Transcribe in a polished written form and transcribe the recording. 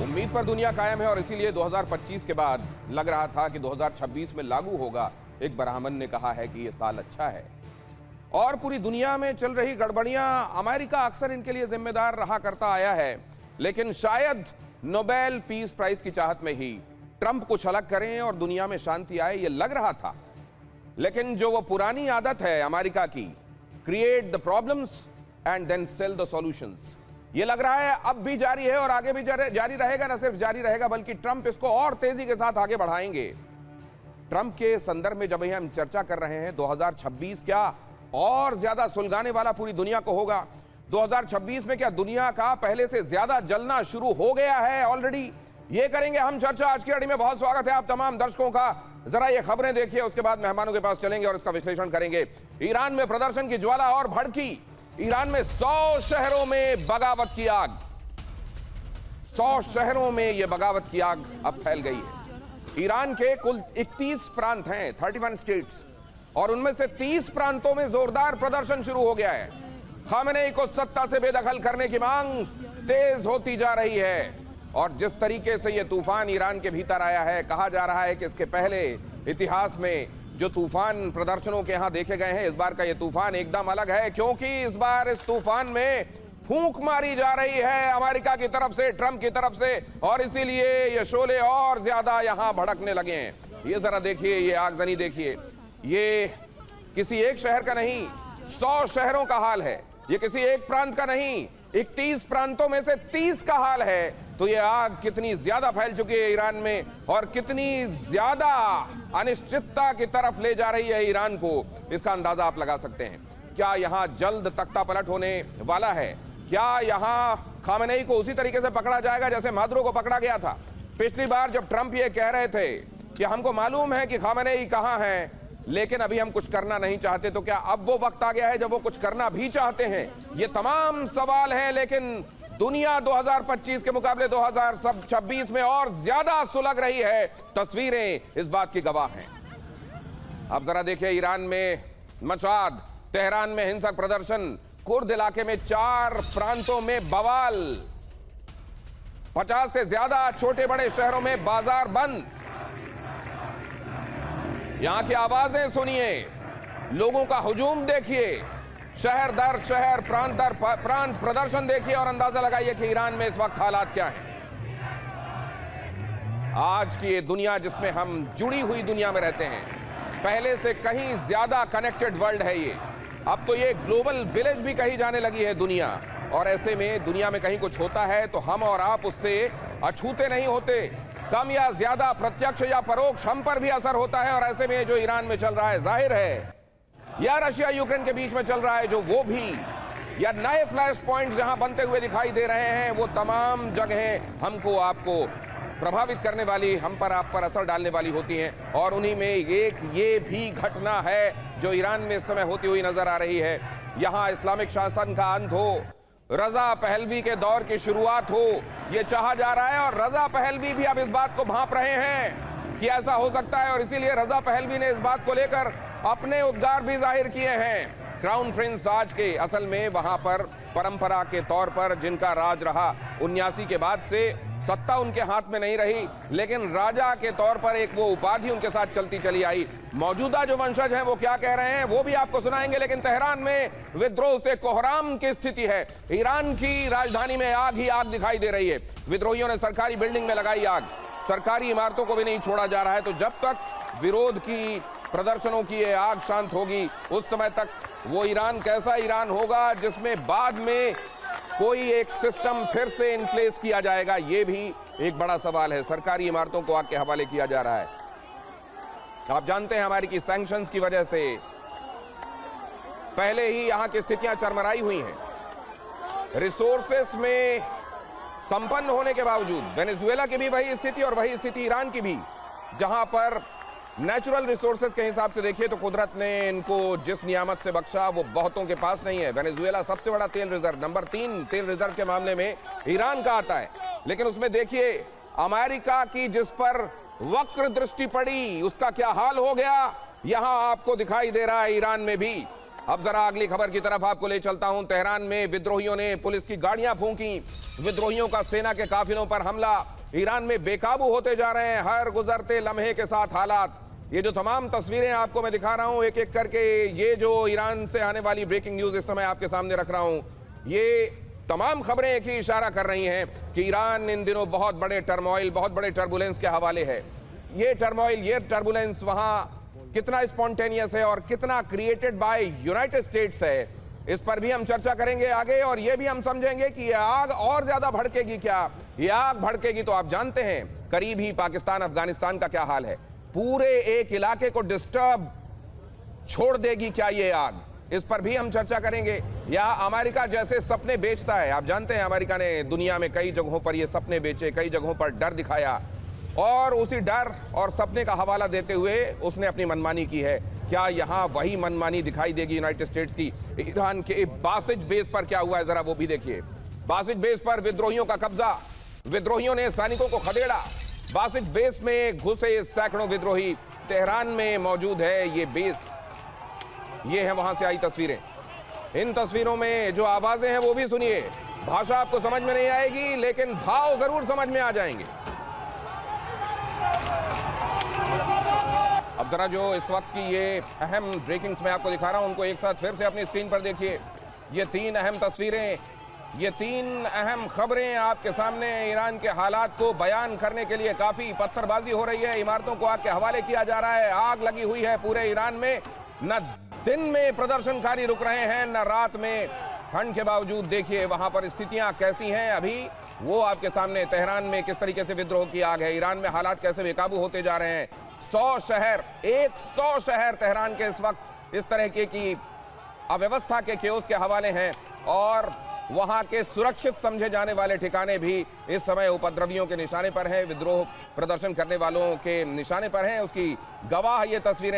उम्मीद पर दुनिया कायम है और इसीलिए 2025 के बाद लग रहा था कि 2026 में लागू होगा। एक ब्राह्मण ने कहा है कि यह साल अच्छा है और पूरी दुनिया में चल रही गड़बड़ियां अमेरिका अक्सर इनके लिए जिम्मेदार रहा करता आया है, लेकिन शायद नोबेल पीस प्राइज की चाहत में ही ट्रंप कुछ अलग करें और दुनिया में शांति आए, यह लग रहा था। लेकिन जो वो पुरानी आदत है अमेरिका की, create the problems and then sell the solutions, ये लग रहा है अब भी जारी है और आगे भी जारी रहेगा। न सिर्फ जारी रहेगा बल्कि ट्रंप इसको और तेजी के साथ आगे बढ़ाएंगे। ट्रंप के संदर्भ में जब हम चर्चा कर रहे हैं, 2026 क्या और ज्यादा सुलगाने वाला पूरी दुनिया को होगा। 2026 में क्या दुनिया का पहले से ज्यादा जलना शुरू हो गया है ऑलरेडी, ये करेंगे हम चर्चा। आज की कड़ी में बहुत स्वागत है आप तमाम दर्शकों का। जरा ये खबरें देखिए, उसके बाद मेहमानों के पास चलेंगे और इसका विश्लेषण करेंगे। ईरान में प्रदर्शन की ज्वाला और भड़की। ईरान में 100 शहरों में बगावत की आग। 100 शहरों में यह बगावत की आग अब फैल गई है। ईरान के कुल 31 प्रांत हैं, 31 स्टेट्स, और उनमें से 30 प्रांतों में जोरदार प्रदर्शन शुरू हो गया है। खामेनेई को सत्ता से बेदखल करने की मांग तेज होती जा रही है और जिस तरीके से यह तूफान ईरान के भीतर आया है, कहा जा रहा है कि इसके पहले इतिहास में जो तूफान प्रदर्शनों के यहां देखे गए हैं, इस बार का यह तूफान एकदम अलग है, क्योंकि इस बार इस तूफान में फूंक मारी जा रही है अमेरिका की तरफ से, ट्रंप की तरफ से, और इसीलिए ये शोले और ज्यादा यहां भड़कने लगे हैं। ये जरा देखिए, ये आगजनी देखिए, ये किसी एक शहर का नहीं, 100 शहरों का हाल है। ये किसी एक प्रांत का नहीं, 31 प्रांतों में से 30 का हाल है। तो ये आग कितनी ज्यादा फैल चुकी है ईरान में और कितनी ज्यादा अनिश्चितता की तरफ ले जा रही है ईरान को, इसका अंदाजा आप लगा सकते हैं। क्या यहां जल्द तख्ता पलट होने वाला है? क्या यहां खामेनेई को उसी तरीके से पकड़ा जाएगा जैसे मादुरो को पकड़ा गया था? पिछली बार जब ट्रंप ये कह रहे थे कि हमको मालूम है कि खामेनेई कहां है, लेकिन अभी हम कुछ करना नहीं चाहते, तो क्या अब वो वक्त आ गया है जब वो कुछ करना भी चाहते हैं? ये तमाम सवाल हैं, लेकिन दुनिया 2025 के मुकाबले 2026 में और ज्यादा सुलग रही है। तस्वीरें इस बात की गवाह हैं। अब जरा देखिए, ईरान में मचाद, तेहरान में हिंसक प्रदर्शन, कुर्द इलाके में 4 प्रांतों में बवाल, 50 से ज्यादा छोटे बड़े शहरों में बाजार बंद। यहां की आवाजें सुनिए, लोगों का हुजूम देखिए, शहर दर शहर, प्रांत दर प्रांत प्रदर्शन देखिए और अंदाजा लगाइए कि ईरान में इस वक्त हालात क्या हैं। आज की ये दुनिया जिसमें हम जुड़ी हुई दुनिया में रहते हैं, पहले से कहीं ज्यादा कनेक्टेड वर्ल्ड है ये। अब तो ये ग्लोबल विलेज भी कही जाने लगी है दुनिया, और ऐसे में दुनिया में कहीं कुछ होता है तो हम और आप उससे अछूते नहीं होते। कम या ज्यादा, प्रत्यक्ष या परोक्ष, हम पर भी असर होता है। और ऐसे में जो ईरान में चल रहा है, जाहिर है, या रशिया यूक्रेन के बीच में चल रहा है जो, वो भी, या नए फ्लैश पॉइंट जहां बनते हुए दिखाई दे रहे हैं, वो तमाम जगहें हमको आपको प्रभावित करने वाली, हम पर आप पर असर डालने वाली होती हैं। और उन्हीं में एक ये भी घटना है जो ईरान में इस समय होती हुई नजर आ रही है। यहां इस्लामिक शासन का अंत हो, रजा पहलवी के दौर की शुरुआत हो, यह चाहा जा रहा है। और रजा पहलवी भी अब इस बात को भांप रहे हैं कि ऐसा हो सकता है, और इसीलिए रजा पहलवी ने इस बात को लेकर अपने उद्गार भी जाहिर किए हैं। क्राउन प्रिंस आज के असल में वहां पर परंपरा के तौर पर जिनका राज रहा 79 के बाद से, सत्ता उनके हाथ में नहीं रही, लेकिन राजा के तौर पर एक वो उपाधि उनके साथ चलती चली आई। मौजूदा जो वंशज हैं वो क्या कह रहे हैं वो भी आपको सुनाएंगे। लेकिन तेहरान में विद्रोह से कोहराम की स्थिति है। ईरान की राजधानी में आग ही आग दिखाई दे रही है। विद्रोहियों ने सरकारी बिल्डिंग में लगाई आग, सरकारी इमारतों को भी नहीं छोड़ा जा रहा है। तो जब तक विरोध की, प्रदर्शनों की ये आग शांत होगी, उस समय तक वो ईरान कैसा ईरान होगा जिसमें बाद में कोई एक सिस्टम फिर से इन प्लेस किया जाएगा, ये भी एक बड़ा सवाल है। सरकारी इमारतों को आग के हवाले किया जा रहा है। आप जानते हैं हमारी की सैंक्शंस की वजह से पहले ही यहां की स्थितियां चरमराई हुई हैं। रिसोर्सेस में संपन्न होने के बावजूद वेनेजुएला की भी वही स्थिति और वही स्थिति ईरान की भी, जहां पर नेचुरल रिसोर्सेज के हिसाब से देखिए तो कुदरत ने इनको जिस नियामत से बख्शा वो बहुतों के पास नहीं है। वेनेजुएला सबसे बड़ा तेल रिजर्व, नंबर 3 तेल रिजर्व के मामले में ईरान का आता है। लेकिन उसमें देखिए अमेरिका की जिस पर वक्र दृष्टि पड़ी, उसका क्या हाल हो गया, यहां आपको दिखाई दे रहा है ईरान में भी। अब जरा अगली खबर की तरफ आपको ले चलता हूं। तेहरान में विद्रोहियों ने पुलिस की गाड़ियां फूंकी, विद्रोहियों का सेना के काफिलों पर हमला, ईरान में बेकाबू होते जा रहे हैं हर गुजरते लम्हे के साथ हालात। ये जो तमाम तस्वीरें आपको मैं दिखा रहा हूं एक एक करके, ये जो ईरान से आने वाली ब्रेकिंग न्यूज इस समय आपके सामने रख रहा हूं, ये तमाम खबरें एक ही इशारा कर रही हैं कि ईरान इन दिनों बहुत बड़े टर्मोइल, बहुत बड़े टर्बुलेंस के हवाले है। ये टर्मोइल, ये टर्बुलेंस वहां कितना स्पॉन्टेनियस है और कितना क्रिएटेड बाय यूनाइटेड स्टेट्स है, इस पर भी हम चर्चा करेंगे आगे। और ये भी हम समझेंगे कि ये आग और ज्यादा भड़केगी क्या। ये आग भड़केगी तो आप जानते हैं करीब ही पाकिस्तान अफगानिस्तान का क्या हाल है, पूरे एक इलाके को डिस्टर्ब छोड़ देगी क्या ये आग, इस पर भी हम चर्चा करेंगे। या अमेरिका जैसे सपने बेचता है, आप जानते हैं अमेरिका ने दुनिया में कई जगहों पर ये सपने बेचे, कई जगहों पर डर दिखाया और उसी डर और सपने का हवाला देते हुए उसने अपनी मनमानी की है। क्या यहां वही मनमानी दिखाई देगी यूनाइटेड स्टेट्स की। ईरान के बासिज बेस पर क्या हुआ है जरा वो भी देखिए। बासिज बेस पर विद्रोहियों का कब्जा, विद्रोहियों ने सैनिकों को खदेड़ा। बासिज बेस में घुसे सैकड़ों विद्रोही, तेहरान में मौजूद है ये बेस। ये है वहां से आई तस्वीरें। इन तस्वीरों में जो आवाजें हैं वो भी सुनिए। भाषा आपको समझ में नहीं आएगी लेकिन भाव जरूर समझ में आ जाएंगे। अब जरा जो इस वक्त की ये अहम ब्रेकिंग्स मैं आपको दिखा रहा हूं उनको एक साथ फिर से अपनी स्क्रीन पर देखिए। ये तीन अहम तस्वीरें, ये तीन अहम खबरें आपके सामने ईरान के हालात को बयान करने के लिए। काफी पत्थरबाजी हो रही है, इमारतों को आग के हवाले किया जा रहा है, आग लगी हुई है पूरे ईरान में। न दिन में प्रदर्शनकारी रुक रहे हैं न रात में। ठंड के बावजूद देखिए वहां पर स्थितियां कैसी हैं अभी, वो आपके सामने। तेहरान में किस तरीके से विद्रोह की आग है, ईरान में हालात कैसे बेकाबू होते जा रहे हैं। 100 शहर, 100 शहर तेहरान के इस वक्त इस तरह की अव्यवस्था के केओस के हवाले हैं और वहां के सुरक्षित समझे जाने वाले ठिकाने भी इस समय उपद्रवियों के निशाने पर हैं, विद्रोह प्रदर्शन करने वालों के निशाने पर हैं। उसकी गवाह ये तस्वीरें